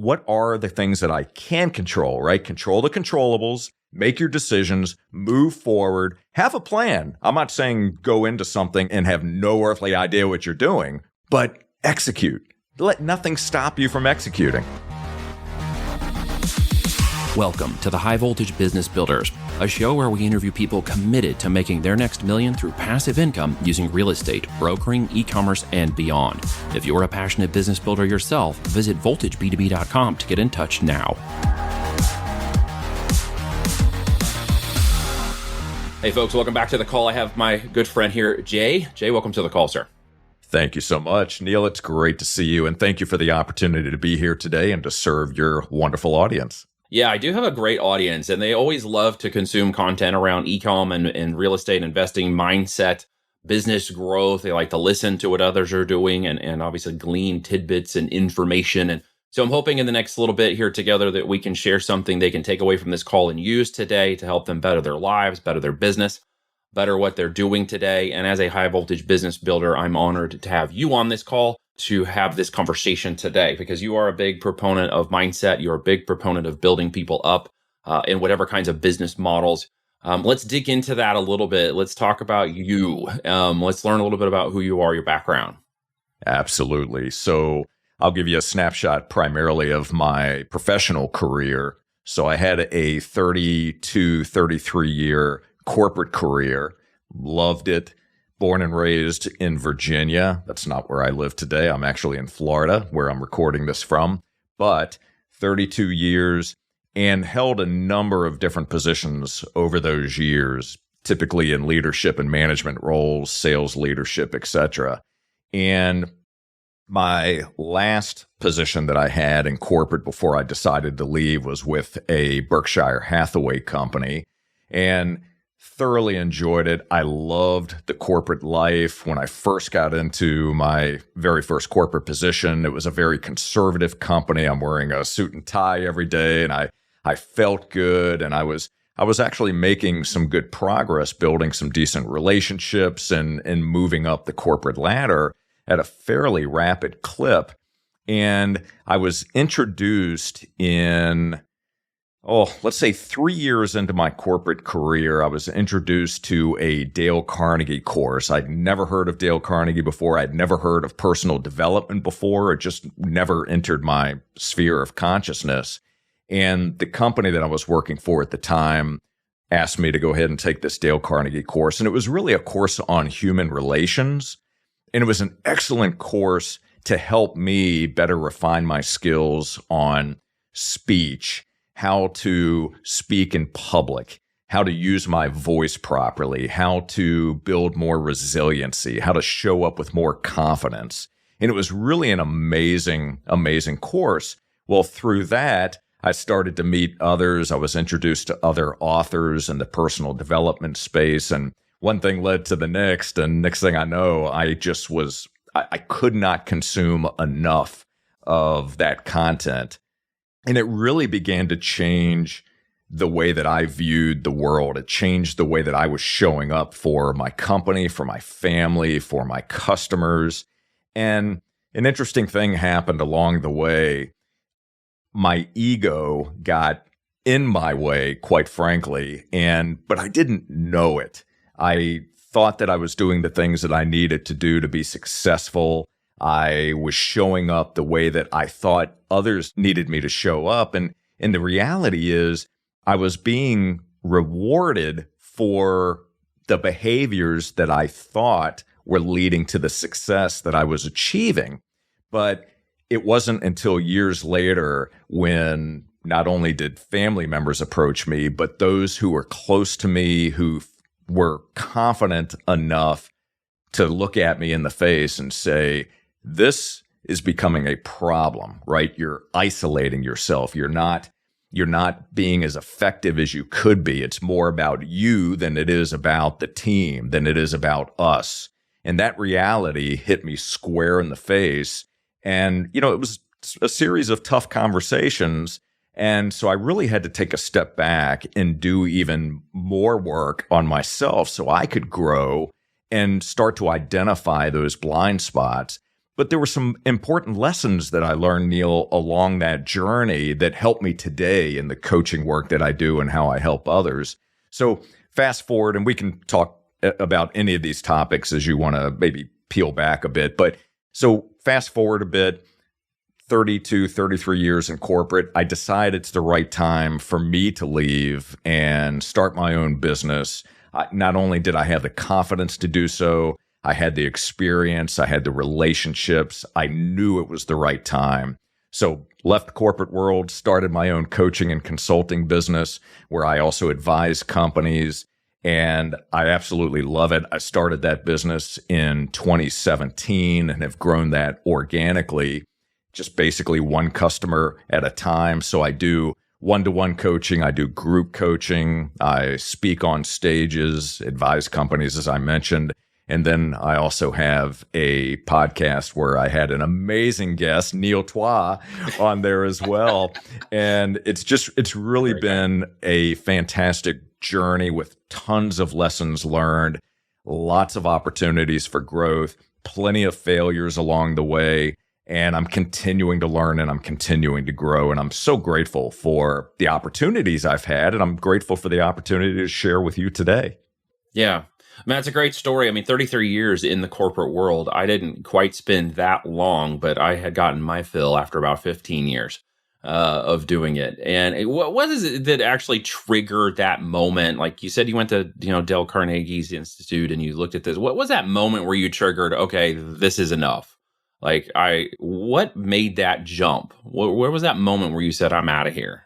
what are the things that I can control, right? Control the controllables, make your decisions, move forward, have a plan. I'm not saying go into something and have no earthly idea what you're doing, but execute. Let nothing stop you from executing. Welcome to the High Voltage Business Builders, a show where we interview people committed to making their next million through passive income using real estate, brokering, e-commerce, and beyond. If you're a passionate business builder yourself, visit voltageb2b.com to get in touch now. Hey folks, welcome back to the call. I have my good friend here, Jay. Jay, welcome to the call, sir. Thank you so much, Neil. It's great to see you, and thank you for the opportunity to be here today and to serve your wonderful audience. Yeah, I do have a great audience, and they always love to consume content around e-com and real estate investing, mindset, business growth. They like to listen to what others are doing and obviously glean tidbits and information. And so I'm hoping in the next little bit here together that we can share something they can take away from this call and use today to help them better their lives, better their business, better what they're doing today. And as a high voltage business builder, I'm honored to have you on this call to have this conversation today, because you are a big proponent of mindset. You're a big proponent of building people up in whatever kinds of business models. Let's dig into that a little bit. Let's talk about you. Let's learn a little bit about who you are, your background. Absolutely. So I'll give you a snapshot primarily of my professional career. So I had a 33-year corporate career, loved it. Born and raised in Virginia. That's not where I live today. I'm actually in Florida, where I'm recording this from. But 32 years and held a number of different positions over those years, typically in leadership and management roles, sales leadership, etc. And my last position that I had in corporate before I decided to leave was with a Berkshire Hathaway company. And thoroughly enjoyed it. I loved the corporate life. When I first got into my very first corporate position, it was a very conservative company. I'm wearing a suit and tie every day, and I felt good. And I was actually making some good progress, building some decent relationships and moving up the corporate ladder at a fairly rapid clip. And I was introduced in let's say 3 years into my corporate career, I was introduced to a Dale Carnegie course. I'd never heard of Dale Carnegie before. I'd never heard of personal development before. It just never entered my sphere of consciousness. And the company that I was working for at the time asked me to go ahead and take this Dale Carnegie course. And it was really a course on human relations. And it was an excellent course to help me better refine my skills on speech, how to speak in public, how to use my voice properly, how to build more resiliency, how to show up with more confidence. And it was really an amazing, amazing course. Well, through that, I started to meet others. I was introduced to other authors in the personal development space. And one thing led to the next. And next thing I know, I could not consume enough of that content. And it really began to change the way that I viewed the world. It changed the way that I was showing up for my company, for my family, for my customers. And an interesting thing happened along the way. My ego got in my way, quite frankly, but I didn't know it. I thought that I was doing the things that I needed to do to be successful. I was showing up the way that I thought others needed me to show up. And the reality is I was being rewarded for the behaviors that I thought were leading to the success that I was achieving. But it wasn't until years later when not only did family members approach me, but those who were close to me, who were confident enough to look at me in the face and say, this is becoming a problem, right? You're isolating yourself. You're not being as effective as you could be. It's more about you than it is about the team, than it is about us. And that reality hit me square in the face. And, it was a series of tough conversations. And so I really had to take a step back and do even more work on myself so I could grow and start to identify those blind spots. But there were some important lessons that I learned, Neil, along that journey that help me today in the coaching work that I do and how I help others. So fast forward, and we can talk about any of these topics as you want to maybe peel back a bit. But so fast forward a bit, 32, 33 years in corporate, I decide it's the right time for me to leave and start my own business. Not only did I have the confidence to do so, I had the experience, I had the relationships, I knew it was the right time. So left the corporate world, started my own coaching and consulting business where I also advise companies, and I absolutely love it. I started that business in 2017 and have grown that organically, just basically one customer at a time. So I do one-to-one coaching, I do group coaching, I speak on stages, advise companies, as I mentioned. And then I also have a podcast where I had an amazing guest, Neil Twa, on there as well. And it's really been a fantastic journey with tons of lessons learned, lots of opportunities for growth, plenty of failures along the way. And I'm continuing to learn and I'm continuing to grow. And I'm so grateful for the opportunities I've had. And I'm grateful for the opportunity to share with you today. Yeah. I mean, that's a great story. I mean, 33 years in the corporate world. I didn't quite spend that long, but I had gotten my fill after about 15 years of doing it. And what is it that actually triggered that moment? Like you said, you went to Dale Carnegie's Institute and you looked at this. What was that moment where you triggered, okay, this is enough? Like, what made that jump? Where was that moment where you said, I'm out of here?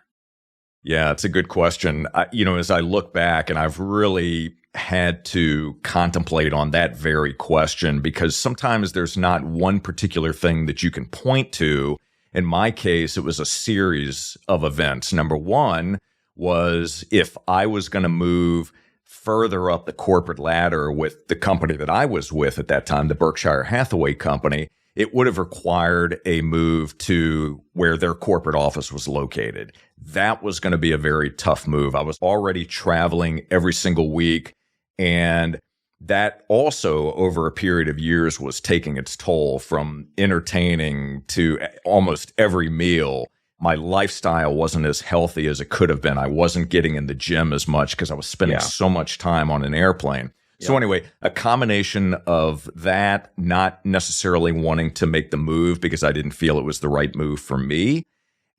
Yeah, it's a good question. As I look back, and I've really had to contemplate on that very question, because sometimes there's not one particular thing that you can point to. In my case, it was a series of events. Number one was if I was going to move further up the corporate ladder with the company that I was with at that time, the Berkshire Hathaway company, it would have required a move to where their corporate office was located. That was going to be a very tough move. I was already traveling every single week, and that also over a period of years was taking its toll, from entertaining to almost every meal. My lifestyle wasn't as healthy as it could have been. I wasn't getting in the gym as much because I was spending so much time on an airplane. So anyway, a combination of that, not necessarily wanting to make the move because I didn't feel it was the right move for me.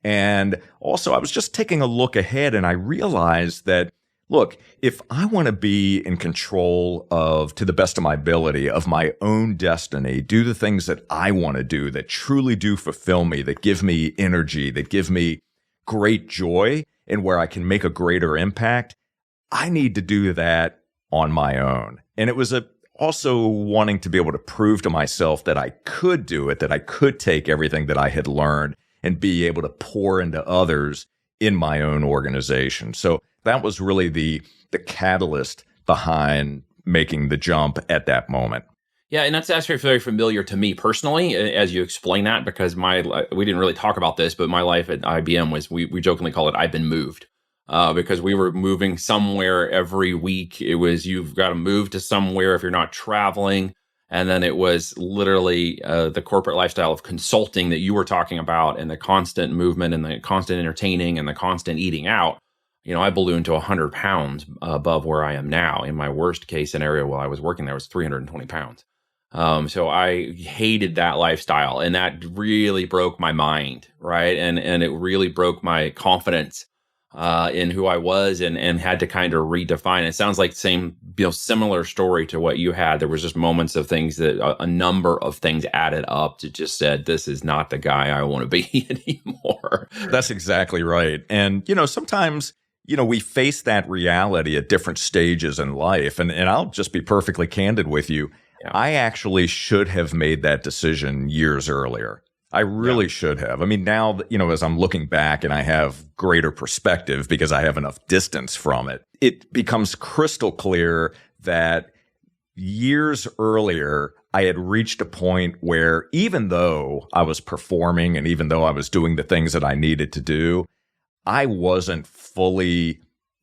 And also I was just taking a look ahead, and I realized that, look, if I want to be in control of, to the best of my ability, of my own destiny, do the things that I want to do that truly do fulfill me, that give me energy, that give me great joy, and where I can make a greater impact, I need to do that on my own. And it was also wanting to be able to prove to myself that I could do it, that I could take everything that I had learned and be able to pour into others in my own organization. So that was really the catalyst behind making the jump at that moment. Yeah, and that's actually very familiar to me personally, as you explain that, because we didn't really talk about this, but my life at IBM was, we jokingly call it, I've been moved. Because we were moving somewhere every week. It was, you've got to move to somewhere if you're not traveling. And then it was literally the corporate lifestyle of consulting that you were talking about, and the constant movement and the constant entertaining and the constant eating out. I ballooned to 100 pounds above where I am now. In my worst case scenario while I was working there was 320 pounds. So I hated that lifestyle, and that really broke my mind, right? And it really broke my confidence in who I was, and had to kind of redefine. It sounds like similar story to what you had. There was just moments of things that a number of things added up to just said, this is not the guy I want to be anymore. That's exactly right. And, sometimes, we face that reality at different stages in life. And I'll just be perfectly candid with you. Yeah. I actually should have made that decision years earlier. I really should have. I mean, now, as I'm looking back and I have greater perspective because I have enough distance from it, it becomes crystal clear that years earlier, I had reached a point where even though I was performing and even though I was doing the things that I needed to do, I wasn't fully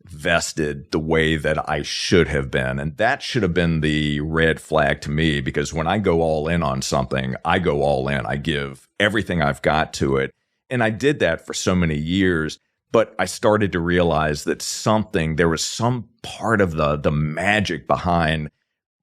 vested the way that I should have been. And that should have been the red flag to me, because when I go all in on something, I go all in. I give everything I've got to it. And I did that for so many years. But I started to realize that there was some part of the magic behind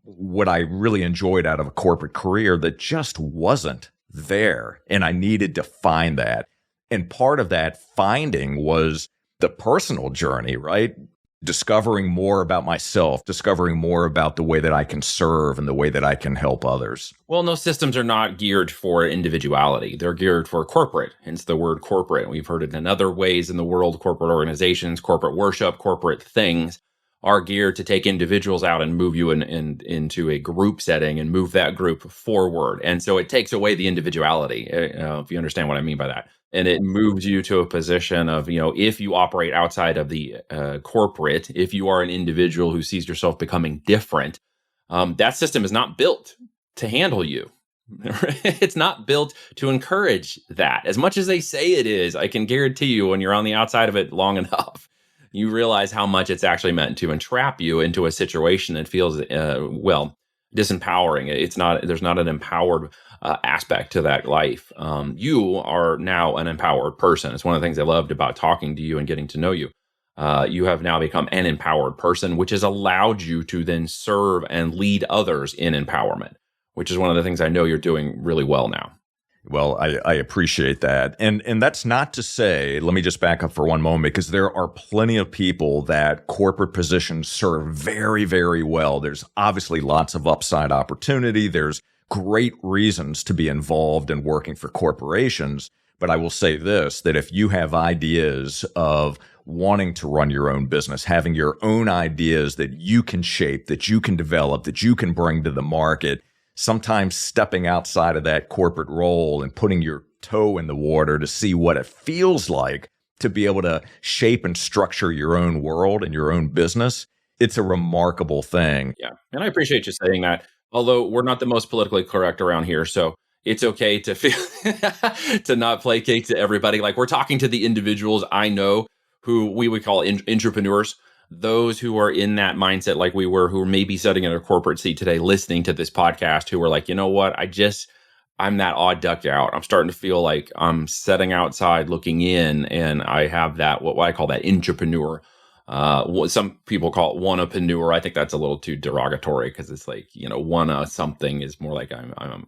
what I really enjoyed out of a corporate career that just wasn't there. And I needed to find that. And part of that finding was the personal journey, right? Discovering more about myself, discovering more about the way that I can serve and the way that I can help others. Well, those systems are not geared for individuality. They're geared for corporate, hence the word corporate. We've heard it in other ways in the world. Corporate organizations, corporate worship, corporate things are geared to take individuals out and move you into a group setting and move that group forward. And so it takes away the individuality, if you understand what I mean by that. And it moves you to a position of, if you operate outside of the corporate, if you are an individual who sees yourself becoming different, that system is not built to handle you. It's not built to encourage that. As much as they say it is, I can guarantee you when you're on the outside of it long enough, you realize how much it's actually meant to entrap you into a situation that feels, disempowering. There's not an empowered aspect to that life. You are now an empowered person. It's one of the things I loved about talking to you and getting to know you. You have now become an empowered person, which has allowed you to then serve and lead others in empowerment, which is one of the things I know you're doing really well now. Well, I appreciate that. And that's not to say, let me just back up for one moment, because there are plenty of people that corporate positions serve very, very well. There's obviously lots of upside opportunity. There's great reasons to be involved in working for corporations. But I will say this, that if you have ideas of wanting to run your own business, having your own ideas that you can shape, that you can develop, that you can bring to the market, sometimes stepping outside of that corporate role and putting your toe in the water to see what it feels like to be able to shape and structure your own world and your own business, it's a remarkable thing. Yeah. And I appreciate you saying that. Although we're not the most politically correct around here. So it's okay to feel to not placate to everybody. Like, we're talking to the individuals I know who we would call entrepreneurs. Those who are in that mindset like we were, who are maybe sitting in a corporate seat today listening to this podcast, who are like, you know what, I'm that odd duck out. I'm starting to feel like I'm sitting outside looking in, and I have that, what I call that entrepreneur. Some people call it one-upreneur. I think that's a little too derogatory, because it's like, one something is more like I'm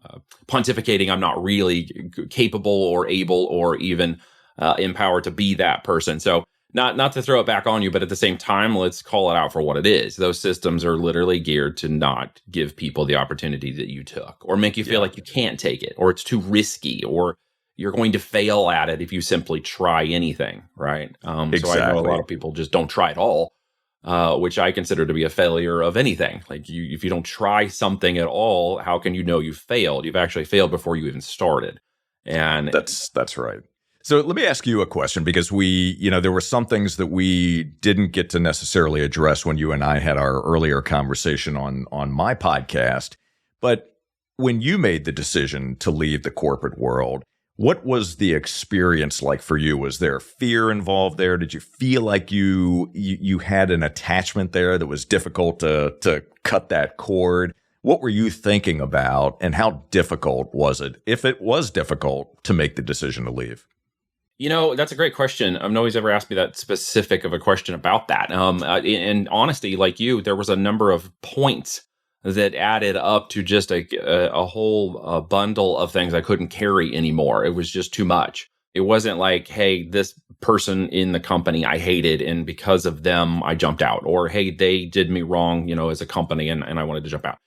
pontificating. I'm not really capable or able or even empowered to be that person. So not to throw it back on you, but at the same time, let's call it out for what it is. Those systems are literally geared to not give people the opportunity that you took, or make you feel like you can't take it, or it's too risky, or you're going to fail at it if you simply try anything, right? Exactly. So I know a lot of people just don't try at all, which I consider to be a failure of anything. Like, if you don't try something at all, how can you know you failed? You've actually failed before you even started. And that's right. So let me ask you a question, because there were some things that we didn't get to necessarily address when you and I had our earlier conversation on my podcast. But when you made the decision to leave the corporate world, what was the experience like for you? Was there fear involved there? Did you feel like you had an attachment there that was difficult to cut that cord? What were you thinking about, and how difficult was it, if it was difficult, to make the decision to leave? That's a great question. Nobody's ever asked me that specific of a question about that. In honesty, like you, there was a number of points that added up to just a whole bundle of things I couldn't carry anymore. It was just too much. It wasn't like, hey, this person in the company I hated, and because of them, I jumped out. Or, hey, they did me wrong, as a company, and I wanted to jump out.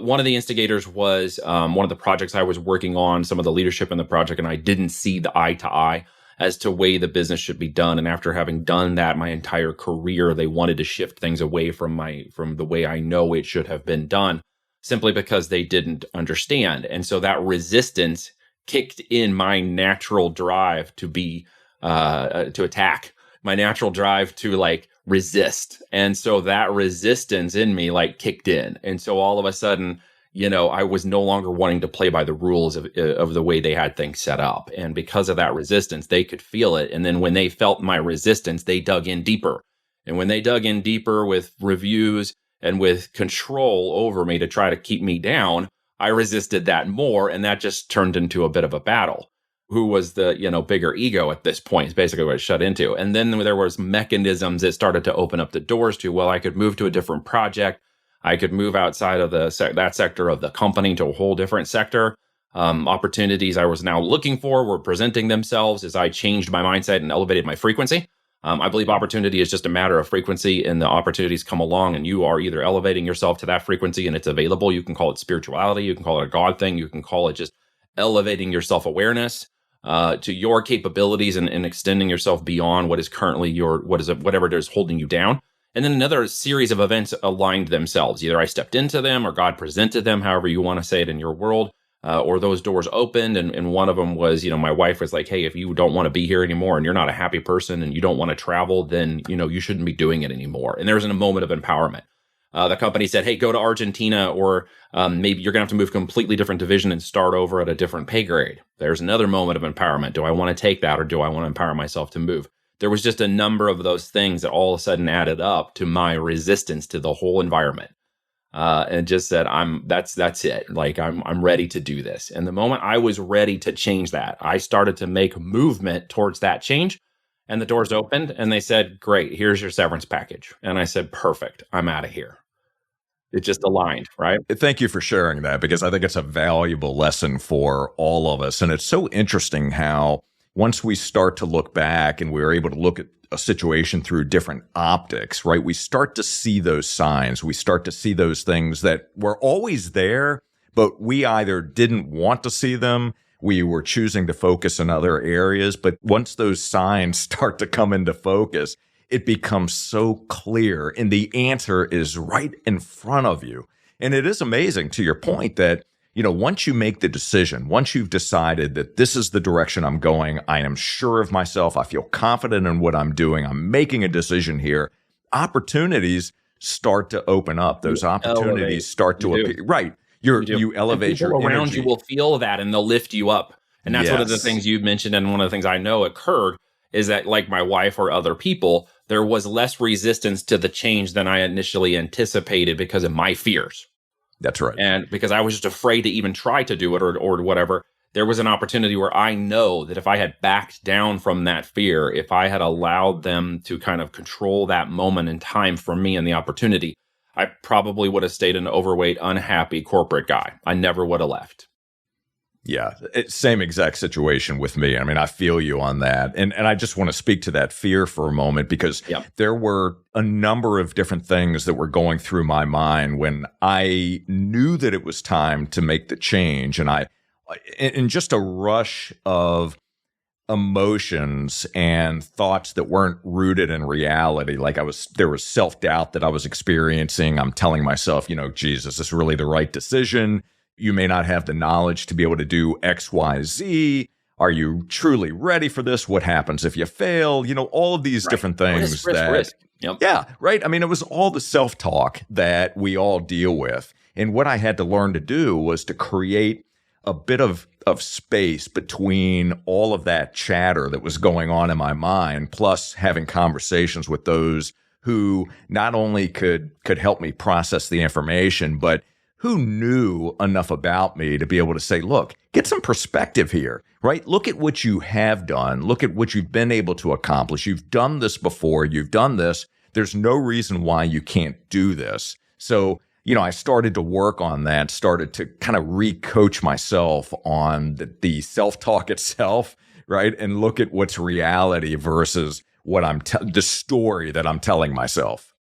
One of the instigators was one of the projects I was working on, some of the leadership in the project, and I didn't see the eye to eye as to way the business should be done. And after having done that my entire career, they wanted to shift things away from the way I know it should have been done, simply because they didn't understand. And so that resistance kicked in my natural drive to attack, my natural drive to resist. And so that resistance in me kicked in. And so all of a sudden, I was no longer wanting to play by the rules of the way they had things set up. And because of that resistance, they could feel it. And then when they felt my resistance, they dug in deeper. And when they dug in deeper with reviews and with control over me to try to keep me down, I resisted that more. And that just turned into a bit of a battle. Who was the, bigger ego at this point is basically what it shut into. And then there was mechanisms that started to open up the doors to, well, I could move to a different project. I could move outside of that sector of the company to a whole different sector. Opportunities I was now looking for were presenting themselves as I changed my mindset and elevated my frequency. I believe opportunity is just a matter of frequency, and the opportunities come along and you are either elevating yourself to that frequency and it's available. You can call it spirituality. You can call it a God thing. You can call it just elevating your self-awareness to your capabilities and extending yourself beyond what is currently whatever it is holding you down. And then another series of events aligned themselves. Either I stepped into them or God presented them, however you want to say it in your world, or those doors opened. And one of them was, my wife was like, hey, if you don't want to be here anymore and you're not a happy person and you don't want to travel, then, you shouldn't be doing it anymore. And there was a moment of empowerment. The company said, hey, go to Argentina, or maybe you're going to have to move completely different division and start over at a different pay grade. There's another moment of empowerment. Do I want to take that, or do I want to empower myself to move? There was just a number of those things that all of a sudden added up to my resistance to the whole environment. And just said, that's it. Like, I'm ready to do this. And the moment I was ready to change that, I started to make movement towards that change. And the doors opened and they said, great, here's your severance package. And I said, perfect, I'm out of here. It just aligned, right? Thank you for sharing that, because I think it's a valuable lesson for all of us. And it's so interesting how once we start to look back and we're able to look at a situation through different optics, right? We start to see those signs. We start to see those things that were always there, but we either didn't want to see them, we were choosing to focus in other areas. But once those signs start to come into focus, it becomes so clear, and the answer is right in front of you. And it is amazing, to your point, that once you make the decision, once you've decided that this is the direction I'm going, I am sure of myself, I feel confident in what I'm doing, I'm making a decision here, opportunities start to open up. Those opportunities start to appear. Right. You elevate your energy. People around you will feel that and they'll lift you up. And that's one of the things you mentioned, and one of the things I know occurred is that, like my wife or other people, there was less resistance to the change than I initially anticipated because of my fears. That's right. And because I was just afraid to even try to do it or whatever, there was an opportunity where I know that if I had backed down from that fear, if I had allowed them to kind of control that moment in time for me and the opportunity, I probably would have stayed an overweight, unhappy corporate guy. I never would have left. Yeah, same exact situation with me. I mean, I feel you on that. And I just want to speak to that fear for a moment, because there were a number of different things that were going through my mind when I knew that it was time to make the change. And in just a rush of emotions and thoughts that weren't rooted in reality, there was self-doubt that I was experiencing. I'm telling myself, geez, is this really the right decision? You may not have the knowledge to be able to do X, Y, Z. Are you truly ready for this? What happens if you fail? All of these different things. Risk. Yep. Yeah, right. I mean, it was all the self-talk that we all deal with. And what I had to learn to do was to create a bit of space between all of that chatter that was going on in my mind, plus having conversations with those who not only could help me process the information, but who knew enough about me to be able to say, look, get some perspective here, right? Look at what you have done. Look at what you've been able to accomplish. You've done this before. You've done this. There's no reason why you can't do this. So, I started to work on that, started to kind of re-coach myself on the self-talk itself, right? And look at what's reality versus what the story that I'm telling myself.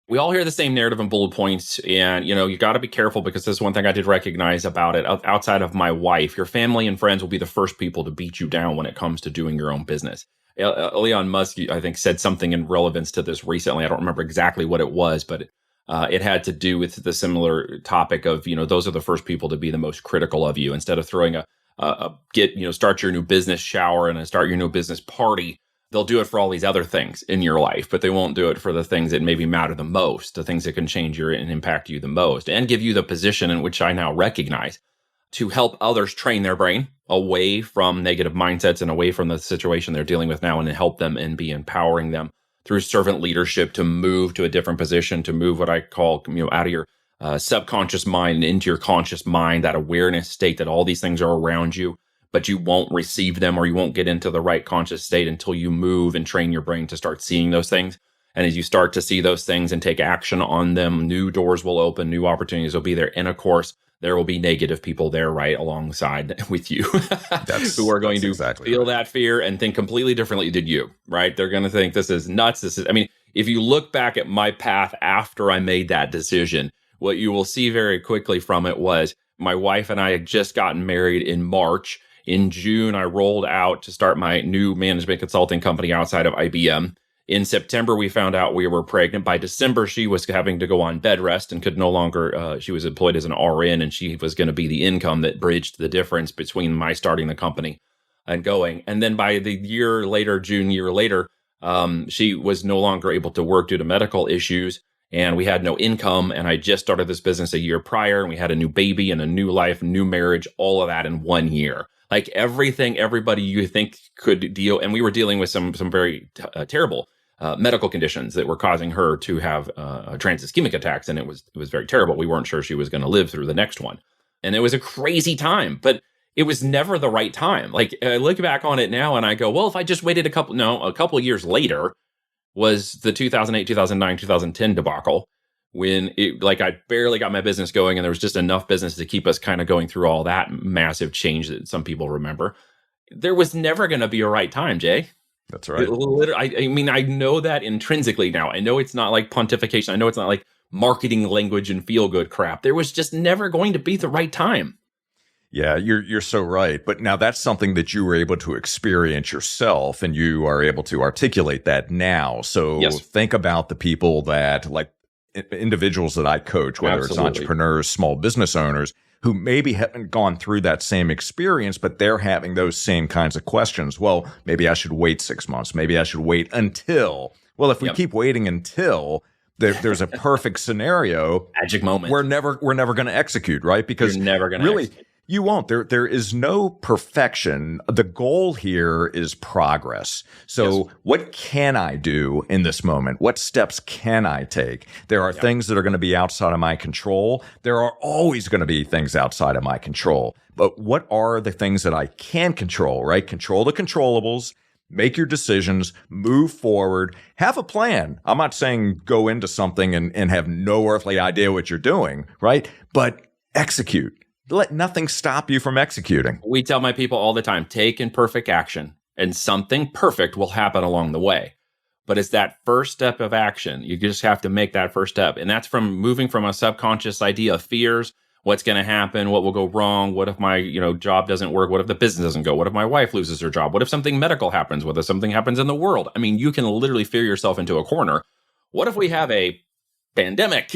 We all hear the same narrative and bullet points, and you got to be careful, because this is one thing I did recognize about it. Outside of my wife, your family and friends will be the first people to beat you down when it comes to doing your own business. Elon Musk, I think, said something in relevance to this recently. I don't remember exactly what it was, but it had to do with the similar topic of, those are the first people to be the most critical of you. Instead of throwing start your new business shower and start your new business party, they'll do it for all these other things in your life, but they won't do it for the things that maybe matter the most, the things that can change you and impact you the most, and give you the position in which I now recognize to help others train their brain away from negative mindsets and away from the situation they're dealing with now, and to help them and be empowering them through servant leadership to move to a different position, to move what I call, out of your subconscious mind into your conscious mind, that awareness state that all these things are around you, but you won't receive them, or you won't get into the right conscious state until you move and train your brain to start seeing those things. And as you start to see those things and take action on them, new doors will open, new opportunities will be there. And of course, there will be negative people there right alongside with you who are going to feel that fear and think completely differently than you, right? They're going to think this is nuts. If you look back at my path after I made that decision, what you will see very quickly from it was my wife and I had just gotten married in March. In June, I rolled out to start my new management consulting company outside of IBM. In September, we found out we were pregnant. By December, she was having to go on bed rest and could no longer, she was employed as an RN, and she was going to be the income that bridged the difference between my starting the company and going. And then by the June year later, she was no longer able to work due to medical issues, and we had no income. And I just started this business a year prior, and we had a new baby and a new life, new marriage, all of that in 1 year. Like everything, everybody you think could deal, and we were dealing with some very terrible medical conditions that were causing her to have trans ischemic attacks, and it was very terrible. We weren't sure she was going to live through the next one, and it was a crazy time. But it was never the right time. Like I look back on it now, and I go, well, if I just waited a couple of years later was the 2008, 2009, 2010 debacle, when I barely got my business going, and there was just enough business to keep us kind of going through all that massive change that some people remember. There was never going to be a right time, Jay. That's right. I know that intrinsically now. I know it's not like pontification. I know it's not like marketing language and feel good crap. There was just never going to be the right time. Yeah, you're so right. But now that's something that you were able to experience yourself, and you are able to articulate that now. So yes. Think about the people that, like individuals that I coach, whether Absolutely. It's entrepreneurs, small business owners, who maybe haven't gone through that same experience, but they're having those same kinds of questions. Well, maybe I should wait 6 months. Maybe I should wait until. Well, if we keep waiting until, there's a perfect scenario. Magic moment. We're never going to execute, right? Because you're never going to really execute. You won't. There is no perfection. The goal here is progress. So what can I do in this moment? What steps can I take? There are things that are going to be outside of my control. There are always going to be things outside of my control. But what are the things that I can control, right? Control the controllables. Make your decisions, move forward, have a plan. I'm not saying go into something and have no earthly idea what you're doing, right? But execute. Let nothing stop you from executing. We tell my people all the time, take imperfect action, and something perfect will happen along the way. But it's that first step of action. You just have to make that first step. And that's from moving from a subconscious idea of fears. What's going to happen? What will go wrong? What if my job doesn't work? What if the business doesn't go? What if my wife loses her job? What if something medical happens? What if something happens in the world? I mean, you can literally fear yourself into a corner. What if we have a pandemic?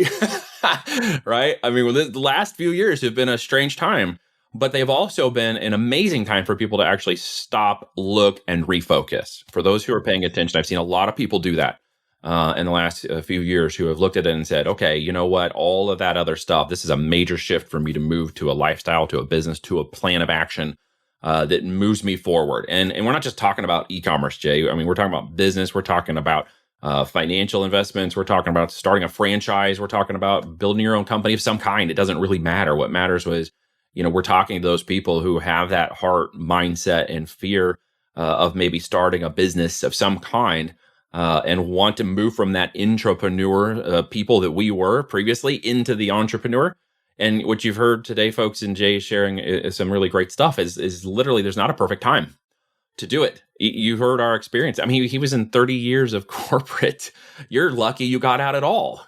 Right? I mean, the last few years have been a strange time, but they've also been an amazing time for people to actually stop, look, and refocus. For those who are paying attention, I've seen a lot of people do that in the last few years who have looked at it and said, okay, you know what? All of that other stuff, this is a major shift for me to move to a lifestyle, to a business, to a plan of action that moves me forward. And we're not just talking about e-commerce, Jay. I mean, we're talking about business. We're talking about financial investments. We're talking about starting a franchise. We're talking about building your own company of some kind. It doesn't really matter. What matters was, we're talking to those people who have that heart mindset and fear of maybe starting a business of some kind and want to move from that intrapreneur people that we were previously into the entrepreneur. And what you've heard today, folks, and Jay sharing some really great stuff is literally there's not a perfect time to do it. You heard our experience. I mean, he was in 30 years of corporate. You're lucky you got out at all.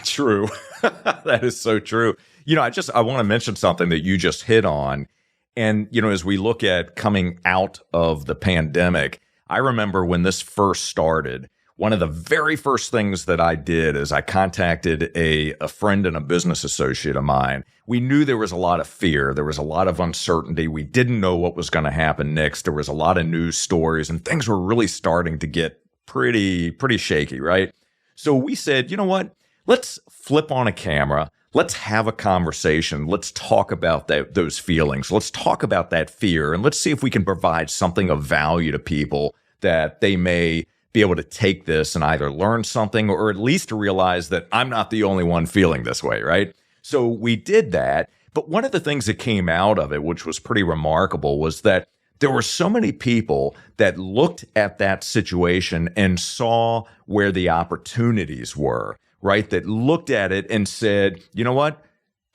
True. That is so true. I want to mention something that you just hit on. And, as we look at coming out of the pandemic, I remember when this first started, one of the very first things that I did is I contacted a friend and a business associate of mine. We knew there was a lot of fear. There was a lot of uncertainty. We didn't know what was going to happen next. There was a lot of news stories, and things were really starting to get pretty shaky, right? So we said, you know what? Let's flip on a camera. Let's have a conversation. Let's talk about those feelings. Let's talk about that fear, and let's see if we can provide something of value to people that they may be able to take this and either learn something or at least to realize that I'm not the only one feeling this way, right? So we did that. But one of the things that came out of it, which was pretty remarkable, was that there were so many people that looked at that situation and saw where the opportunities were, right? That looked at it and said, you know what?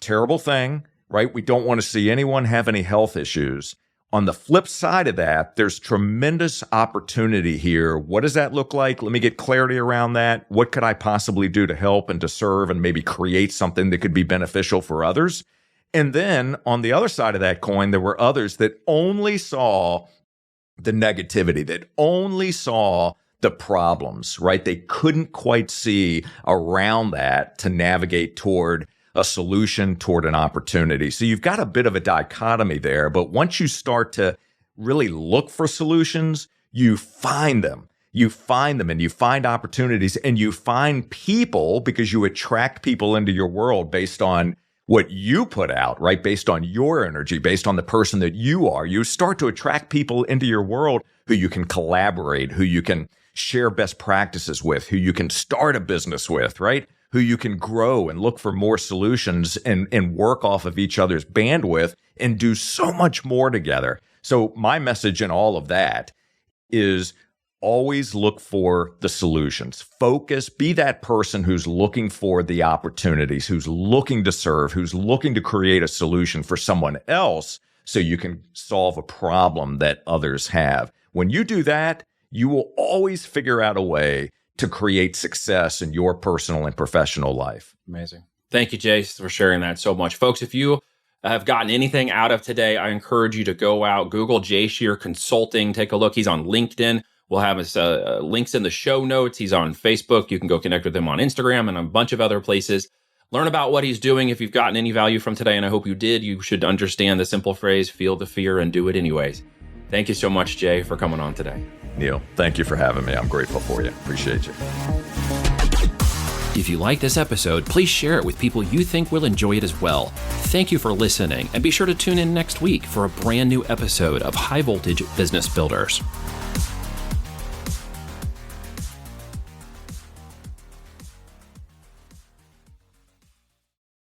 Terrible thing, right? We don't want to see anyone have any health issues. On the flip side of that, there's tremendous opportunity here. What does that look like? Let me get clarity around that. What could I possibly do to help and to serve and maybe create something that could be beneficial for others? And then on the other side of that coin, there were others that only saw the negativity, that only saw the problems, right? They couldn't quite see around that to navigate toward a solution, toward an opportunity. So you've got a bit of a dichotomy there. But once you start to really look for solutions, you find them. You find them and you find opportunities and you find people, because you attract people into your world based on what you put out, right? Based on your energy, based on the person that you are. You start to attract people into your world who you can collaborate, who you can share best practices with, who you can start a business with, right? Who you can grow and look for more solutions and work off of each other's bandwidth and do so much more together. So my message in all of that is always look for the solutions. Focus, be that person who's looking for the opportunities, who's looking to serve, who's looking to create a solution for someone else so you can solve a problem that others have. When you do that, you will always figure out a way to create success in your personal and professional life. Amazing. Thank you, Jay, for sharing that so much. Folks, if you have gotten anything out of today, I encourage you to go out, Google Jay Scherr Consulting, take a look. He's on LinkedIn. We'll have his links in the show notes. He's on Facebook. You can go connect with him on Instagram and a bunch of other places. Learn about what he's doing. If you've gotten any value from today, and I hope you did, you should understand the simple phrase, feel the fear and do it anyways. Thank you so much, Jay, for coming on today. Neil, thank you for having me. I'm grateful for you. Appreciate you. If you like this episode, please share it with people you think will enjoy it as well. Thank you for listening, and be sure to tune in next week for a brand new episode of High Voltage Business Builders.